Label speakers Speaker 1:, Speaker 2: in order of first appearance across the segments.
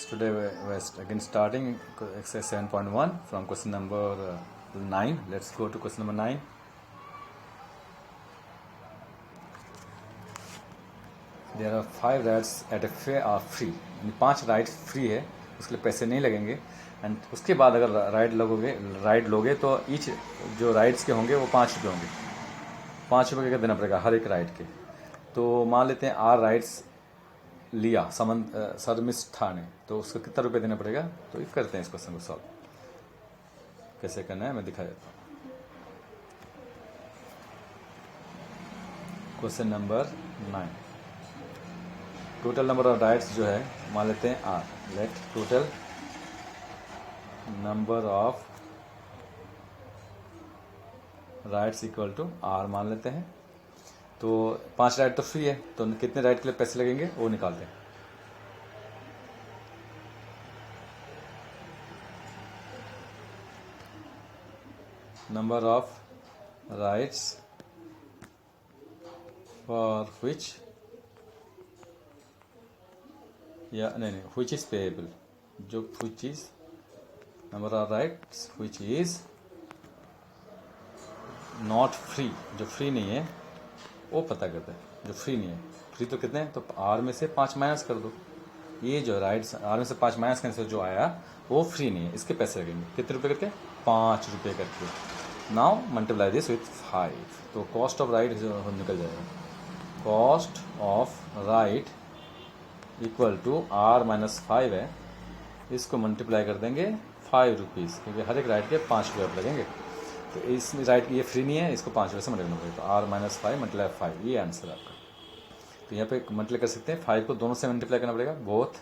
Speaker 1: Today we're again starting exercise 7.1 from question number 9. Let's go to question number 9. There are 5 rides at a fair are free. 5 rides free है, उसके लिए पैसे नहीं लगेंगे. And उसके बाद अगर राइड लोगे तो ईच जो राइड्स के होंगे वो 5 रुपये होंगे. 5 रुपये का देना पड़ेगा हर एक राइड के. तो मान लेते हैं आर राइड्स लिया शर्मिष्ठा ने, तो उसको कितना रुपये देना पड़ेगा. तो इफ करते हैं इस क्वेश्चन को सॉल्व. कैसे करना है मैं दिखा देता हूँ. Question number 9. Total number of rides जो है मान लेते हैं R. Let total number of rides equal to R मान लेते हैं. तो 5 राइड तो फ्री है, तो कितने राइड के लिए पैसे लगेंगे वो निकालते हैं. Number of rides for which या नहीं विच इज पेएबल, जो which is number of rides which is not free, जो फ्री नहीं है वो पता करते हैं. जो फ्री नहीं है, फ्री तो कितने हैं, तो आर में से 5 माइनस कर दो. ये जो राइड्स आर में से 5 माइनस करने से जो आया वो फ्री नहीं है, इसके पैसे लगेंगे. कितने रुपए करके, 5 रुपये करके. Now multiply this with 5. तो कॉस्ट ऑफ राइड निकल जाएगा. Cost of ride equal to R minus 5 है, इसको मल्टीप्लाई कर देंगे 5 रुपीज़, क्योंकि हर एक राइड के 5 रुपये लगेंगे. तो इस राइड ये फ्री नहीं है, इसको 5 रुपये से मल्टीप्लाई करना पड़ेगा. तो आर माइनस 5 मल्टीप्लाई 5, ये आंसर आपका. तो यहाँ पे मल्टीप्लाई कर सकते हैं. 5 को दोनों से मल्टीप्लाई करना पड़ेगा, बोथ.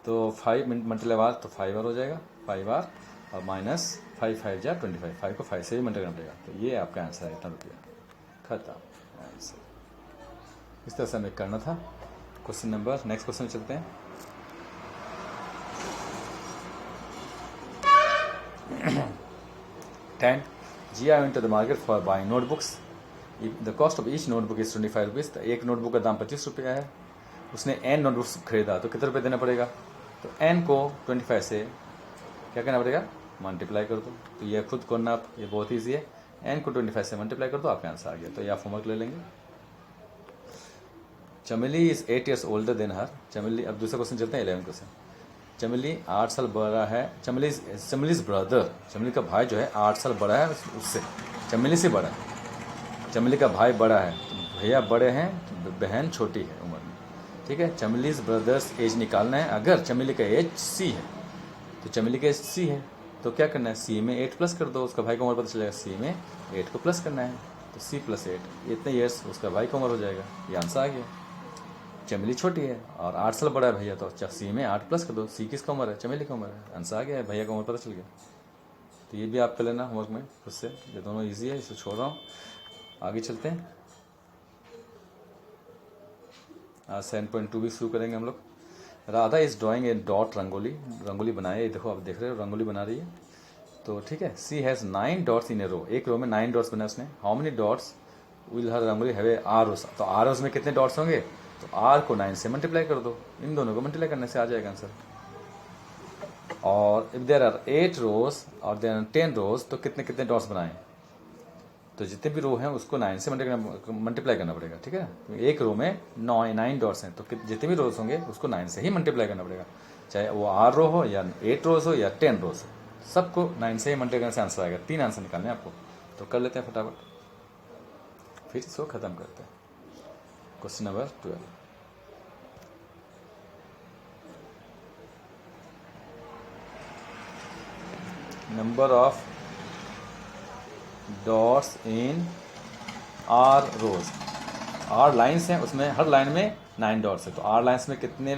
Speaker 1: तो 5 मल्टीप्लाई बार तो 5 बार हो जाएगा, 5 बार, और माइनस 5 5 जा 25. 5 को 5 से भी मल्टीप्लाई करना पड़ेगा. तो ये आपका आंसर है, इतना रुपया. खत्म आंसर. इस तरह से हमें करना था. क्वेश्चन नंबर नेक्स्ट क्वेश्चन चलते हैं. Gia went to the market for buying notebooks. The cost of each notebook is 25 rupees. तो एक नोटबुक का दाम 25 रुपया है. उसने n नोटबुक्स खरीदा, तो कितने रुपये देना पड़ेगा. तो n को 25 से क्या करना पड़ेगा, मल्टीप्लाई कर दो. तो ये खुद करना आप, ये बहुत ईजी है. n को 25 से मल्टीप्लाई कर दो, आपका आंसर आ गया. तो ये आप होमवर्क ले लेंगे. चमेली is 8 years older than her. चमेली, अब दूसरा क्वेश्चन चलते हैं, 11 क्वेश्चन. चमेली 8 साल बड़ा है. चमेलीज ब्रदर, चमेली का भाई जो है 8 साल बड़ा है उससे, चमेली से बड़ा है. चमेली का भाई बड़ा है, तो भैया बड़े हैं, तो बहन छोटी है उम्र में. ठीक है. चमेलीज ब्रदर्स एज निकालना है. अगर चमेली का एज सी है, तो चमेली का एज सी है, तो क्या करना है, सी में 8 प्लस कर दो. उसका भाई का उम्र पता चलेगा, सी में 8 को प्लस करना है. तो सी प्लस 8, इतने ईयर्स उसका भाई का उम्र हो जाएगा. ये आंसर आ गया. चमेली छोटी है और 8 साल बड़ा है भैया, तो सी में 8 प्लस कर दो. सी किसका उम्र है, चमेली का उम्र है. आंसर आ गया है, भैया का उम्र पता चल गया. तो ये भी आप कर लेना होमवर्क में खुद से. ये दोनों इजी है, इसे छोड़ रहा हूँ. आगे चलते हैं. आज 7.2 भी शुरू करेंगे हम लोग. Radha is drawing A dot rangoli बनाए. ये देखो, आप देख रहे हो रंगोली बना रही है. तो ठीक है. She has 9 dots in a row. एक रो में 9 डॉट्स बनाए उसने. How many dots will her rangoli have a R rows. तो आर रोज में कितने डॉट्स होंगे, तो आर को 9 से मल्टीप्लाई कर दो. इन दोनों को मल्टीप्लाई करने से आ जाएगा आंसर. और इफ देयर आर 8 रोज और देयर आर 10 रोज, तो कितने कितने डॉट्स बनाएं. तो जितने भी रो हैं उसको 9 से मल्टीप्लाई करना पड़ेगा. ठीक है. तो एक रो में 9 डॉट्स हैं, तो जितने भी रोज होंगे उसको 9 से ही मल्टीप्लाई करना पड़ेगा. चाहे वो 8 रो हो या 8 रोज हो या 10 रोज हो, सबको 9 से ही मल्टीप्लाई करने से आंसर आएगा. 3 आंसर निकालने हैं आपको. तो कर लेते हैं फटाफट, फिर इसको खत्म करते हैं. Question number 12. Number of dots in R rows. R lines हैं, उसमें हर लाइन में 9 डॉट्स है. तो आर लाइन्स में कितने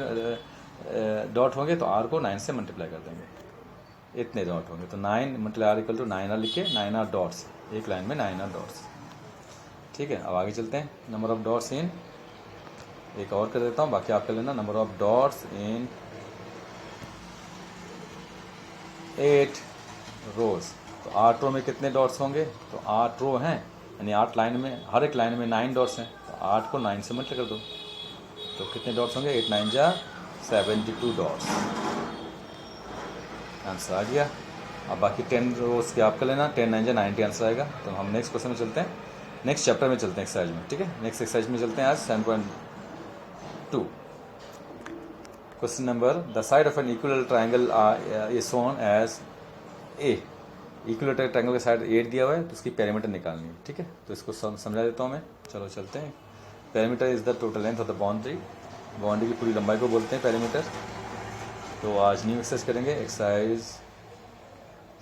Speaker 1: डॉट होंगे, तो आर को 9 से मल्टीप्लाई कर देंगे. इतने डॉट होंगे. तो 9 multiply R equal to 9 R लिखे, 9 आर डॉट्स. एक लाइन में 9 आर डॉट्स. ठीक है. अब आगे चलते हैं. नंबर ऑफ डॉट्स इन, एक और कर देता हूँ, बाकी आप कर लेना. नंबर ऑफ डॉट्स इन 8 रोज. तो 8 रो में कितने डॉट्स होंगे, तो 8 रो हैं, यानी 8 लाइन में, हर एक लाइन में 9 डॉट्स हैं. तो 8 को 9 से मल्टीप्लाई कर दो. तो कितने डॉट्स होंगे, 8 9 जा 72 डॉट्स। आंसर आ गया। अब बाकी 10 रोज के आप कर लेना, 10 9 90 आंसर आएगा। तो हम नेक्स्ट क्वेश्चन में चलते हैं, नेक्स्ट चैप्टर में चलते हैं, एक्सरसाइज में। ठीक है, नेक्स्ट एक्सरसाइज में चलते हैं आज 7.2। Question number, the side of an equal triangle is shown as A. Equilateral triangle का साइड 8 दिया हुआ है, तो उसकी पैरामीटर निकालनी है। ठीक है, तो इसको समझा देता हूँ मैं। चलो चलते हैं। Parameter is the total length of the boundary. Boundary की पूरी लंबाई को बोलते हैं पैरामीटर। तो आज न्यू एक्सरसाइज करेंगे, एक्सरसाइज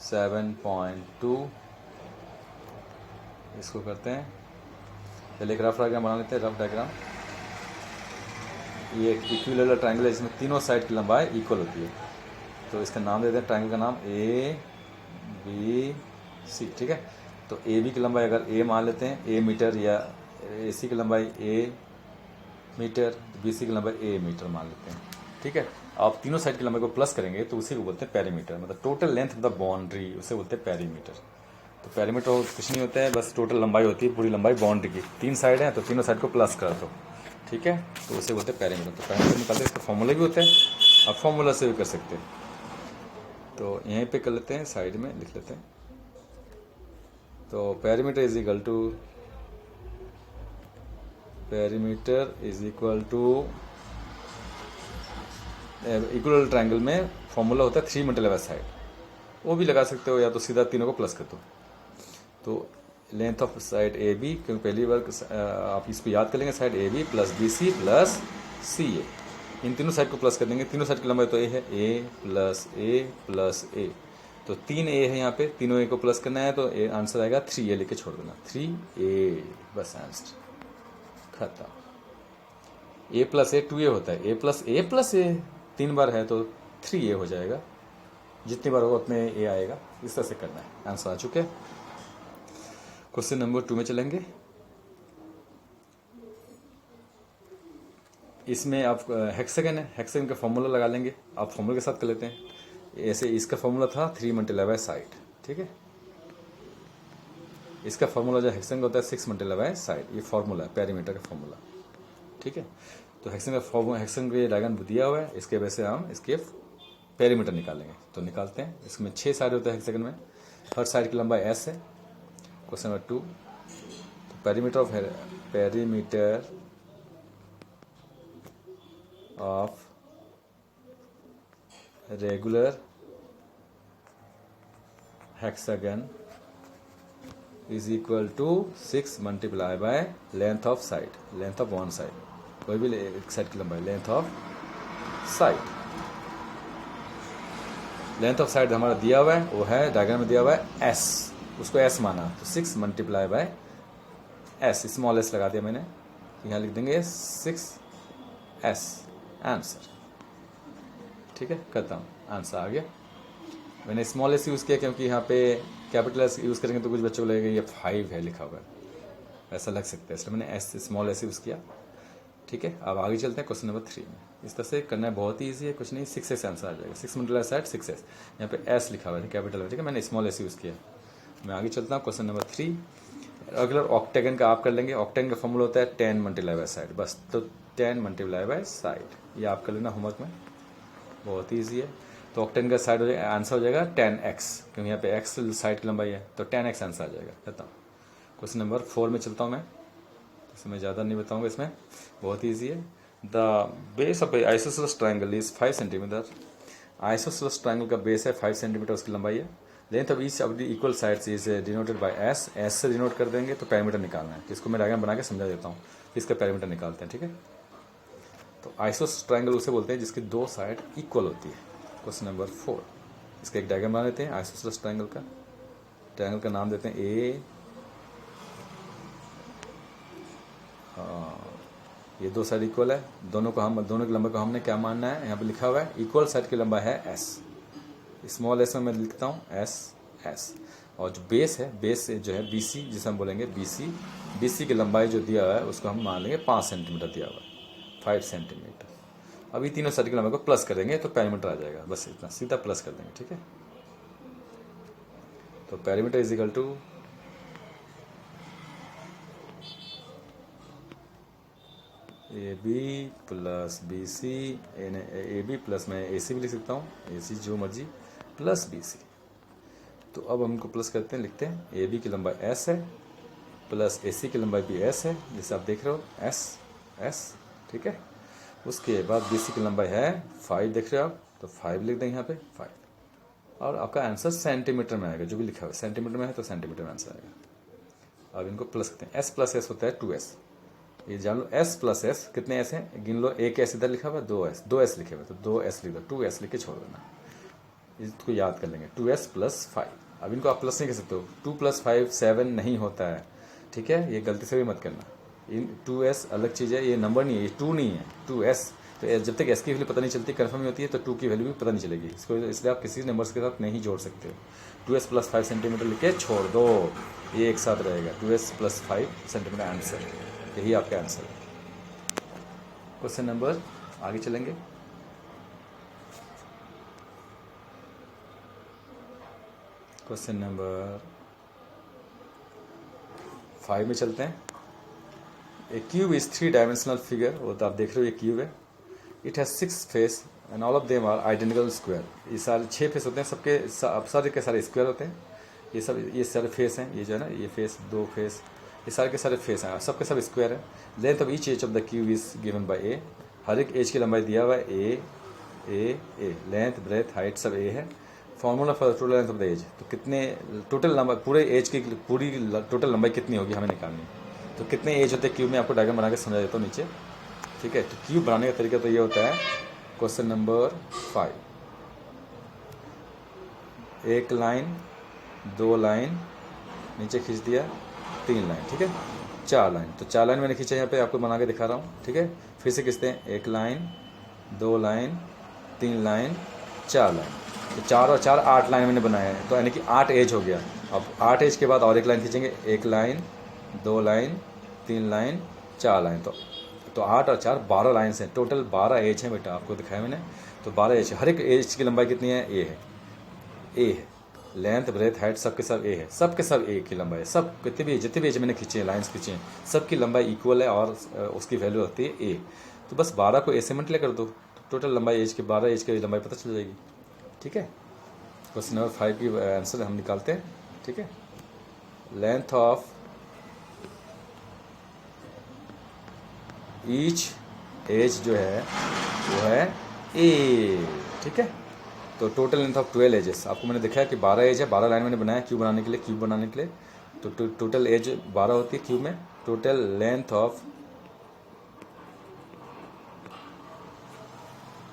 Speaker 1: 7.2। इसको करते हैं, पहले एक रफ डायग्राम बना लेते हैं। रफ डायग्राम, ये एक इक्विलेटरल ट्रायंगल है जिसमें तीनों साइड की लंबाई इक्वल होती है। तो इसका नाम देते हैं, ट्रायंगल का नाम ए बी सी। ठीक है, तो ए बी की लंबाई अगर ए मान लेते हैं, ए मीटर, या ए सी की लंबाई ए मीटर, बी सी की लंबाई ए मीटर मान लेते हैं। ठीक है, आप तीनों साइड की लंबाई को प्लस करेंगे तो उसी को बोलते हैं पेरीमीटर, मतलब total length of the boundary, उसे बोलते हैं पेरीमीटर। तो पेरीमीटर कुछ नहीं होता है, बस टोटल लंबाई होती है, पूरी लंबाई बाउंड्री की। 3 साइड हैं तो तीनों साइड को प्लस कर दो। ठीक है, तो उसे बोलते हैं पेरीमीटर। तो पेरीमीटर निकालते हैं, इसका फॉर्मूला भी होता है, आप फॉर्मूला से भी कर सकते हैं। तो यहीं पे कर लेते हैं, साइड में लिख लेते हैं। तो perimeter is equal to equal triangle में फॉर्मूला होता है 3 मल्टीप्लाई साइड। वो भी लगा सकते हो, या तो सीधा तीनों को प्लस कर दो। तो length of side A B, क्योंकि पहली बार आप इसको याद कर लेंगे, side A B plus B C plus C A. इन तीनों साइड को प्लस कर देंगे। तीनों साइड की लंबाई तो ए है, ए प्लस ए प्लस ए। तो 3 ए है यहाँ पे, तीनों ए को प्लस करना है, तो आंसर आएगा 3 ए, लेके छोड़ देना 3 ए, बस आंसर खत्म। ए प्लस ए 2 ए होता है, ए प्लस ए 3 बार है तो 3 ए हो जाएगा। जितनी बार होगा उतने ए आएगा। इस तरह से करना है। आंसर आ चुके। क्वेश्चन नंबर 2 में चलेंगे। इसमें आप हेक्सागन है, हेक्सागन का फॉर्मूला लगा लेंगे। आप फॉर्मूला के साथ कर लेते हैं। ऐसे इसका फॉर्मूला था 3 मल्टीप्लाई बाय साइड। ठीक है, इसका फॉर्मूला जो हेक्सागन का होता है 6 मल्टीप्लाई बाय साइड। ये फॉर्मूला है पेरीमीटर का फॉर्मूला। ठीक है, तो हेक्सागन का फॉर्मूला, हेक्सागन का ये डायग्राम दिया हुआ है, इसके वजह से हम इसके पेरीमीटर निकालेंगे। तो निकालते हैं। इसमें 6 साइड होता है हेक्सागन में, हर साइड की लंबाई एस है। क्वेश्चन नंबर 2, तो perimeter of regular hexagon is equal to 6 multiply by length of side, length of one side, कोई भी एक साइड की लंबाई, length of side. Length of side हमारा दिया हुआ है, वो है डायग्राम में दिया हुआ है एस, उसको एस माना, तो 6 multiply by S, small S लगा दिया मैंने, यहाँ लिख देंगे 6s, आंसर। ठीक है, करता हूँ, आंसर आ गया। मैंने स्मॉल एस यूज़ किया क्योंकि यहाँ पे कैपिटल एस यूज़ करेंगे तो कुछ बच्चों को लगेगा ये 5 है लिखा हुआ है, ऐसा लग सकता है, इसलिए मैंने स्मॉल एस यूज़ किया। ठीक है, अब आगे चलते हैं क्वेश्चन नंबर 3 में। इस तरह से करना है, बहुत ही ईजी है, कुछ नहीं, 6s आंसर आ जाएगा। 6 मल्टीप्लाई साइड 6s, यहाँ पे एस लिखा हुआ है कैपिटल में। ठीक है, मैंने स्मॉल एस यूज़ किया। मैं आगे चलता हूँ, क्वेश्चन नंबर 3। रेगुलर ऑक्टेगन का आप कर लेंगे। ऑक्टेगन का फॉर्मूला होता है 10 मल्टीप्लाई बाय साइड, बस। तो 10 मल्टीप्लाई बाय साइड, ये आप कर लेना होमवर्क में, बहुत ही ईजी है। तो ऑक्टेन का साइड हो जाएगा, आंसर हो जाएगा 10x, क्योंकि यहाँ पे x साइड की लंबाई है, तो 10x आंसर आ जाएगा। कहता हूँ क्वेश्चन नंबर 4 में चलता हूँ मैं, इसमें ज़्यादा नहीं बताऊँगा, इसमें बहुत ईजी है। The base of isosceles triangle is 5 centimetre. Isosceles triangle का बेस है 5 सेंटीमीटर, उसकी लंबाई है। Length of each of the equal sides is denoted by S, S से डिनोट कर देंगे तो पैरामीटर निकालना है। तो इसको मैं डायग्राम बना के समझा देता हूँ, इसका पैरामीटर निकालते हैं। ठीक है, तो आइसोसेलेस ट्राइंगल उसे बोलते हैं जिसकी 2 साइड इक्वल होती है। क्वेश्चन नंबर 4, इसका एक डायग्राम बना लेते हैं आइसोसेलेस ट्राइंगल का। ट्राइंगल का नाम देते हैं ए, ये 2 साइड इक्वल है, दोनों की लंबाई को हमने क्या मानना है, यहाँ पे लिखा हुआ है इक्वल साइड की लंबाई है एस, स्मॉल एस में मैं लिखता हूँ एस। और जो बेस है, बेस जो है BC, जिसे हम बोलेंगे BC की लंबाई जो दिया हुआ है उसको हम मान लेंगे 5 सेंटीमीटर दिया हुआ है, 5 सेंटीमीटर। अभी तीनों साइड की लंबाई को प्लस करेंगे तो पैरामीटर आ जाएगा, बस इतना, सीधा प्लस कर देंगे। ठीक है, तो parameter is equal to A B plus B C, A B plus मैं ए सी भी लिख सकता हूँ, ए सी जो मर्जी, प्लस बी सी। तो अब हम इनको प्लस करते हैं, लिखते हैं ए बी की लंबाई एस है, प्लस ए सी की लंबाई भी एस है, जैसे आप देख रहे हो एस एस, ठीक है। उसके बाद बी सी की लंबाई है 5, देख रहे हो आप, तो 5 लिख दें यहाँ पे 5, और आपका आंसर सेंटीमीटर में आएगा, जो भी लिखा हुआ है सेंटीमीटर में है तो सेंटीमीटर में आंसर आएगा। अब इनको प्लस करते हैं, एस प्लस एस होता है 2s, ये जान लो एस प्लस एस, कितने एस हैं गिन लो, एक एस इधर लिखा हुआ है, 2s लिखे हुए, तो 2s लिख दो, 2s लिख के छोड़ देना, इसको याद कर लेंगे 2s प्लस 5। अब इनको आप प्लस नहीं कर सकते हो, 2 प्लस 5 7 नहीं होता है, ठीक है, ये गलती से भी मत करना, इन 2s अलग चीज़ है, ये नंबर नहीं है, ये 2 नहीं है, 2s। तो जब तक s की वैल्यू पता नहीं चलती, कन्फर्म नहीं होती है, तो 2 की वैल्यू भी पता नहीं चलेगी, इसको इसलिए आप किसी नंबर्स के साथ नहीं जोड़ सकते हो। 2s प्लस 5 सेंटीमीटर लिख के छोड़ दो, ये एक साथ रहेगा, 2s प्लस 5 सेंटीमीटर आंसर, यही आपका आंसर है। क्वेश्चन नंबर आगे चलेंगे। क्वेश्चन नंबर 5 में चलते हैं। A cube is 3 dimensional figure, वो तो आप देख रहे हो ये क्यूब है, it has 6 face and all of them are identical square. ये सारे 6 फेस होते हैं, सबके सारे के सारे स्क्वायर होते हैं, ये सारे फेस हैं, ये जो है ना, ये फेस 2 फेस, ये सारे के सारे फेस हैं, सबके सब स्क्वायर है। Length of each edge of the cube is given by A, हर एक एज की लंबाई दिया हुआ है A A A, length breadth height सब ए है। Formula for total length of the edge, तो कितने टोटल लंबाई, पूरे एज की पूरी टोटल लंबाई कितनी होगी हमें निकालनी। तो कितने एज होते हैं क्यूब में, आपको डायग्राम बना के समझा देता हूँ नीचे, ठीक है। तो क्यूब बनाने का तरीका तो ये होता है, क्वेश्चन नंबर 5, एक लाइन 2 लाइन नीचे खींच दिया, 3 लाइन, ठीक है, 4 लाइन, तो 4 लाइन मैंने खींचा, यहाँ पे आपको बना के दिखा रहा हूँ, ठीक है। फिर से खींचते हैं, 1 लाइन 2 लाइन 3 लाइन 4 लाइन, तो 4 और 4 8 लाइन मैंने बनाया है, तो यानी कि 8 एज हो गया। अब 8 एज के बाद और एक लाइन खींचेंगे, 1 लाइन 2 लाइन 3 लाइन 4 लाइन, तो 8 और 4 12 लाइन हैं, टोटल 12 एज हैं बेटा, आपको दिखाया मैंने। तो 12 एज, हर एक एज की लंबाई कितनी है, ए है, लेंथ ब्रेथ हाइट सबके सब ए है, सबके सब ए की लंबाई है, सब जितने भी एज मैंने खींचे हैं, लाइन्स खींचे हैं, सबकी लंबाई इक्वल है और उसकी वैल्यू होती है ए। तो बस 12 को ए से मल्टीप्लाई कर दो, तो टोटल लंबाई एज के 12 एज की लंबाई पता चल जाएगी, ठीक है। क्वेश्चन नंबर 5 की आंसर हम निकालते हैं, ठीक है। लेंथ ऑफ ईच एज जो है वो है ए, ठीक है। तो टोटल लेंथ ऑफ 12 एजेस, आपको मैंने दिखाया कि 12 एज है, 12 लाइन मैंने बनाया क्यूब बनाने के लिए, क्यूब बनाने के लिए, तो टोटल एज 12 होती है क्यूब में। टोटल लेंथ ऑफ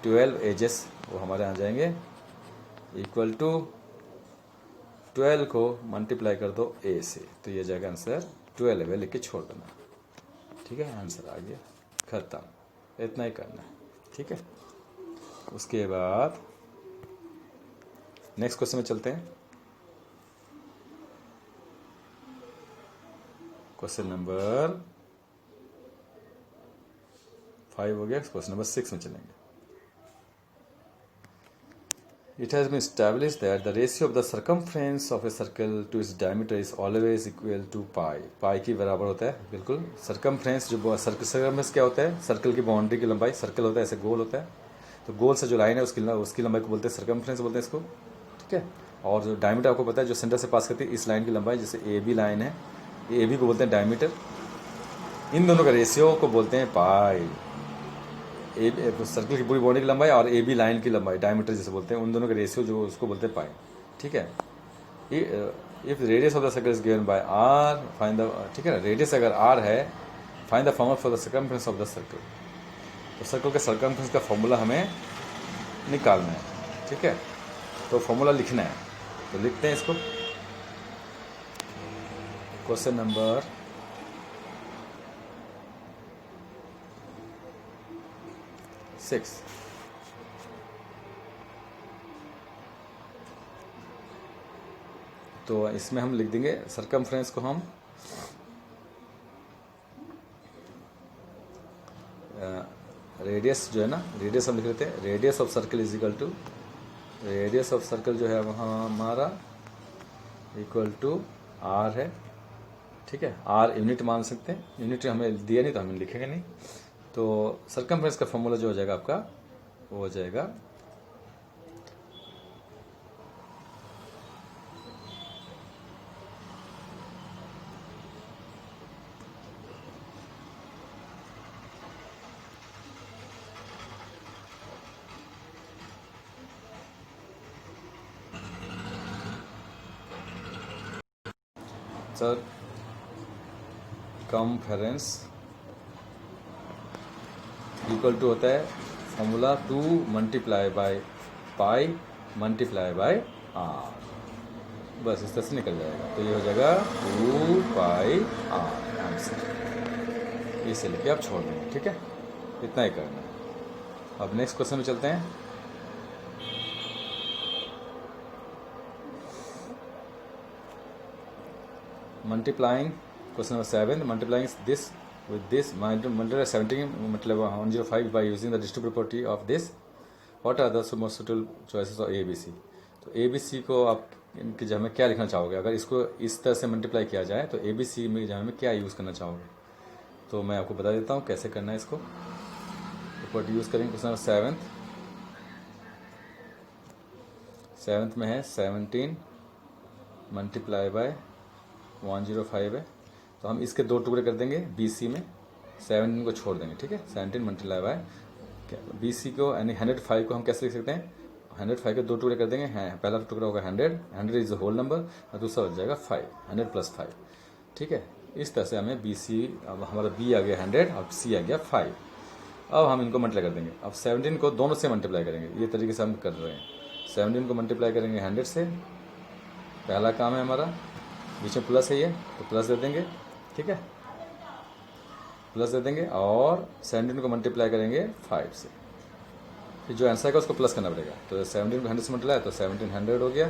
Speaker 1: 12 एजेस वो हमारे आ जाएंगे इक्वल टू 12 को मल्टीप्लाई कर दो ए से, तो ये जाएगा आंसर 12 है, लिख के छोड़ देना, ठीक है। आंसर आ गया, खत्म, इतना ही करना है, ठीक है। उसके बाद नेक्स्ट क्वेश्चन में चलते हैं। क्वेश्चन नंबर 5 हो गया, क्वेश्चन नंबर 6 में चलेंगे। It has been established that the ratio of the circumference of a circle to its diameter is always equal to pi. pi की बराबर होता है, बिल्कुल। सर्कमफ्रेंस जो सर्कमफ्रेंस क्या होता है, सर्कल की बाउंड्री की लंबाई, सर्कल होता है ऐसे गोल होता है, तो गोल से जो लाइन है उसकी लंबाई को बोलते हैं सर्कमफ्रेंस बोलते हैं इसको, ठीक है। और जो डायमीटर आपको पता है, जो सेंटर से पास करती है इस लाइन की लंबाई, जैसे ए बी लाइन है, ए बी को बोलते हैं डायमीटर, इन दोनों का रेशियो को बोलते हैं पाई। ए सर्कल की पूरी बाउंड्री की लंबाई और ए बी लाइन की लंबाई, डायमीटर जिसे बोलते हैं, उन दोनों का रेशियो जो उसको बोलते हैं पाई, ठीक है। If radius of the circle is given by R, find the, ठीक है ना, रेडियस अगर आर है, find the formula for the circumference of the circle, तो सर्कल के सर्कमफ्रेंस का फॉर्मूला हमें निकालना है, ठीक है। तो फॉर्मूला लिखना है, तो लिखते हैं इसको। क्वेश्चन नंबर 6, तो इसमें हम लिख देंगे सर्कमफ्रेंस को, हम रेडियस जो है ना, रेडियस हम लिख लेते हैं, radius of circle is equal to, radius of circle जो है वहाँ हमारा इक्वल टू आर है, ठीक है। आर यूनिट मान सकते हैं, यूनिट हमें दिया नहीं तो हम लिखेंगे नहीं, तो सर्कमफ्रेंस का फॉर्मूला जो हो जाएगा आपका वो हो जाएगा सर्कमफ्रेंस इक्वल टू होता है formula 2 multiply by pi multiply by R, बस इस तरह से निकल जाएगा। तो ये हो जाएगा 2 पाई आर आंसर। इसे लेके आप छोड़ देंगे, ठीक है, इतना ही करना है। अब नेक्स्ट क्वेश्चन में चलते हैं। Multiplying question number 7, multiplying this with this multiply 17 मतलब 105 by using the distributive property of this, what are the most suitable choices of A B C। तो A B C को आप इनकी जगह में क्या लिखना चाहोगे? अगर इसको इस तरह से मल्टीप्लाई किया जाए तो A B C में जगह में क्या यूज़ करना चाहोगे? तो मैं आपको बता देता हूँ कैसे करना है इसको। प्रॉपर्टी यूज़ करेंगे क्वेश्चन नंबर 7th में है 17 मल्टीप्लाई बाय 105 है, तो हम इसके दो टुकड़े कर देंगे BC में, 17 को छोड़ देंगे, ठीक है। 17 मल्टीप्लाई बाय BC को यानी 105 को हम कैसे लिख सकते हैं? 105 के दो टुकड़े कर देंगे, पहला टुकड़ा होगा 100 इज द होल नंबर और दूसरा हो जाएगा 5, 100 + 5, ठीक है। इस तरह से हमें BC, अब हमारा B आ गया 100 और C आ गया 5। अब हम इनको मल्टीप्लाई कर देंगे। अब 17 को दोनों से मल्टीप्लाई करेंगे, ये तरीके से हम कर रहे हैं। 17 को मल्टीप्लाई करेंगे 100 से, पहला काम है हमारा, बीच में प्लस है ये तो प्लस दे देंगे, ठीक है, प्लस दे देंगे। और 17 को मल्टीप्लाई करेंगे 5 से, फिर जो आंसर आएगा उसको प्लस करना पड़ेगा। तो 17 को 100 से मल्टीप्लाई तो 1700 हो गया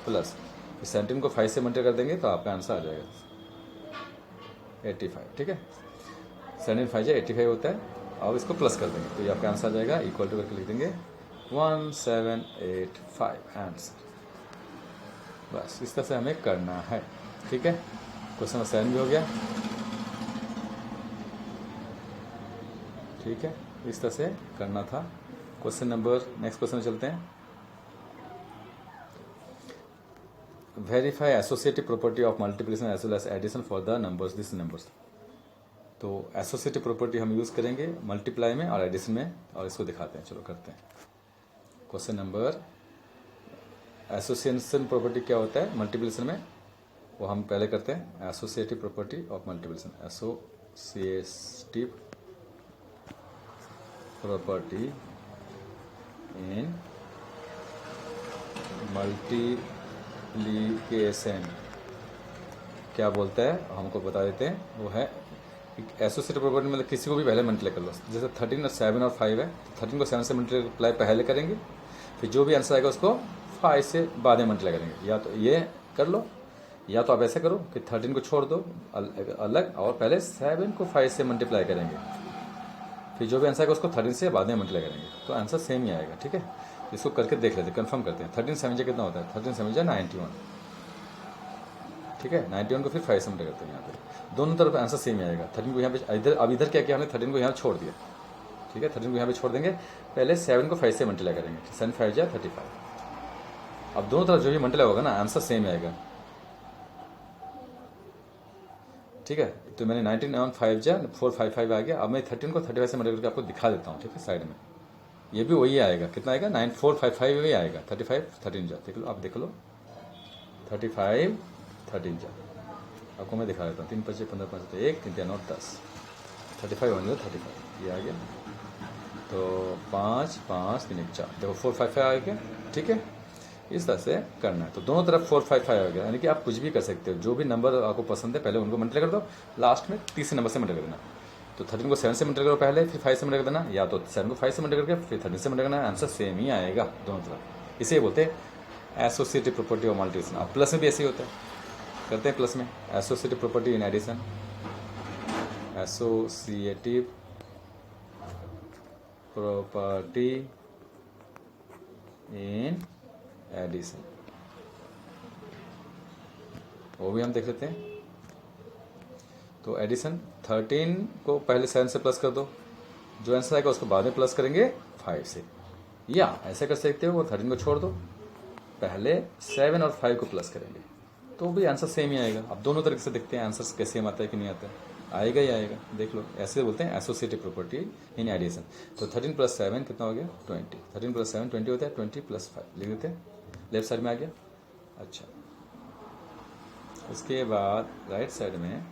Speaker 1: प्लस, फिर 17 को 5 से मल्टीप्लाई कर देंगे तो आपका आंसर आ जाएगा 85, ठीक है। 17 5 85 होता है, अब इसको प्लस कर देंगे तो ये आपका आंसर आ जाएगा, इक्वल टू करके लिख देंगे 1785 आंसर। बस इस तरह से हमें करना है, ठीक है। क्वेश्चन नंबर 7 भी हो गया, ठीक है, इस तरह से करना था। क्वेश्चन नंबर नेक्स्ट क्वेश्चन में चलते हैं। Verify associative property of multiplication as well as addition for the numbers this numbers. तो एसोसिएटिव प्रॉपर्टी हम यूज़ करेंगे मल्टीप्लाई में और एडिशन में, और इसको दिखाते हैं, चलो करते हैं। क्वेश्चन नंबर एसोसिएशन प्रॉपर्टी क्या होता है मल्टीप्लिकेशन में, वो हम पहले करते हैं। Associative property of multiplication, associative property in multiplication क्या बोलता है हमको बता देते हैं। वो है एसोसिएटिव प्रॉपर्टी मतलब किसी को भी पहले मल्टीप्लाई कर लो, जैसे 13 और 7 और 5 है, 13 को 7 से मल्टीप्लाई पहले करेंगे, फिर जो भी आंसर आएगा उसको 5 से बाद में मल्टीप्लाई करेंगे। या तो ये कर लो, या तो आप ऐसे करो कि 13 को छोड़ दो अलग और पहले 7 को 5 से मल्टीप्लाई करेंगे, फिर जो भी आंसर आएगा उसको 13 से बाद में मल्टीप्लाई करेंगे, तो आंसर सेम ही आएगा, ठीक है। इसको करके देख लेते हैं, कंफर्म करते हैं। 13 7 कितना होता है? 13 7 91, ठीक है। 91 को फिर 5 से मल्टीप्लाई करते हैं, यहाँ पे दोनों तरफ आंसर सेम ही आएगा। 13 को यहाँ पे इधर, अब इधर क्या किया हमने, 13 को यहाँ छोड़ दिया, ठीक है। 13 को यहाँ पे छोड़ देंगे, पहले 7 को 5 से मल्टीप्लाई करेंगे, 7 5 जा 35। अब दोनों तरफ जो भी मल्टीप्लाई होगा ना आंसर सेम आएगा, ठीक है। तो मैंने 19 और 5 जा 455 आ गया। अब मैं 13 को 35 से मल्टीप्लाई करके आपको दिखा देता हूँ, ठीक है, साइड में। ये भी वही आएगा, कितना आएगा 9455 ही आएगा, 35 13 जा, देख लो आप, देख लो 35 13 जा, आपको मैं दिखा देता हूँ। 3 5 15 5 1 3 3 9 10 35 1 35 ये आ गया। तो 5 5 3 1 4, देखो 455 आ गया, ठीक है। इस तरह से करना है, तो दोनों तरफ 455 आ गया, यानी कि आप कुछ भी कर सकते हो, जो भी नंबर आपको पसंद है पहले उनको मल्टीप्लाई कर दो, लास्ट में तीसरे नंबर से मल्टीप्लाई करना। तो 13 को 7 से मल्टीप्लाई करो पहले, फिर 5 से मल्टीप्लाई करना, या तो 7 को 5 से मल्टीप्लाई करके फिर 13 से मल्टीप्लाई करना, आंसर सेम ही आएगा दोनों तरफ। इसे बोलते हैं एसोसिएटिव प्रॉपर्टी ऑफ मल्टीप्लिकेशन। अब प्लस में भी ऐसे ही होता है, करते हैं प्लस में associative property in addition, associative property in addition, वो भी हम देख लेते हैं। तो एडिशन 13 को पहले 7 से प्लस कर दो, जो आंसर आएगा उसको बाद में प्लस करेंगे 5 से, या ऐसे कर सकते हो 13 को छोड़ दो, पहले 7 और 5 को प्लस करेंगे तो भी आंसर सेम ही आएगा। अब दोनों तरीके से देखते हैं आंसर कैसे सेम आता है कि नहीं आता है, आएगा ही आएगा, देख लो। ऐसे बोलते हैं एसोसिएटिव प्रॉपर्टी इन एडिशन। तो 13 + 7 कितना हो गया 20, 13 + 7 20 होता है, 20 + 5 लिख देते हैं, लेफ्ट साइड में आ गया। अच्छा, उसके बाद राइट साइड में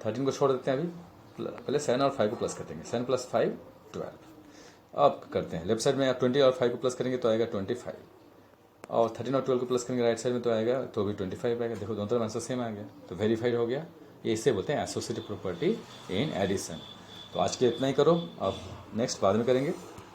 Speaker 1: 13 को छोड़ देते हैं, अभी पहले 7 और 5 को प्लस कर देंगे, 7 + 5 12। अब करते हैं लेफ्ट साइड में, 20 और 5 को प्लस करेंगे तो आएगा 25, और 13 और 12 को प्लस करेंगे राइट साइड में तो आएगा, तो भी 25 आएगा। देखो दोनों तरफ आंसर सेम आ गया, तो वेरीफाइड हो गया। ये इससे बोलते हैं एसोसिएटिव प्रॉपर्टी इन एडिशन। तो आज के इतना ही करो, अब नेक्स्ट बाद में करेंगे।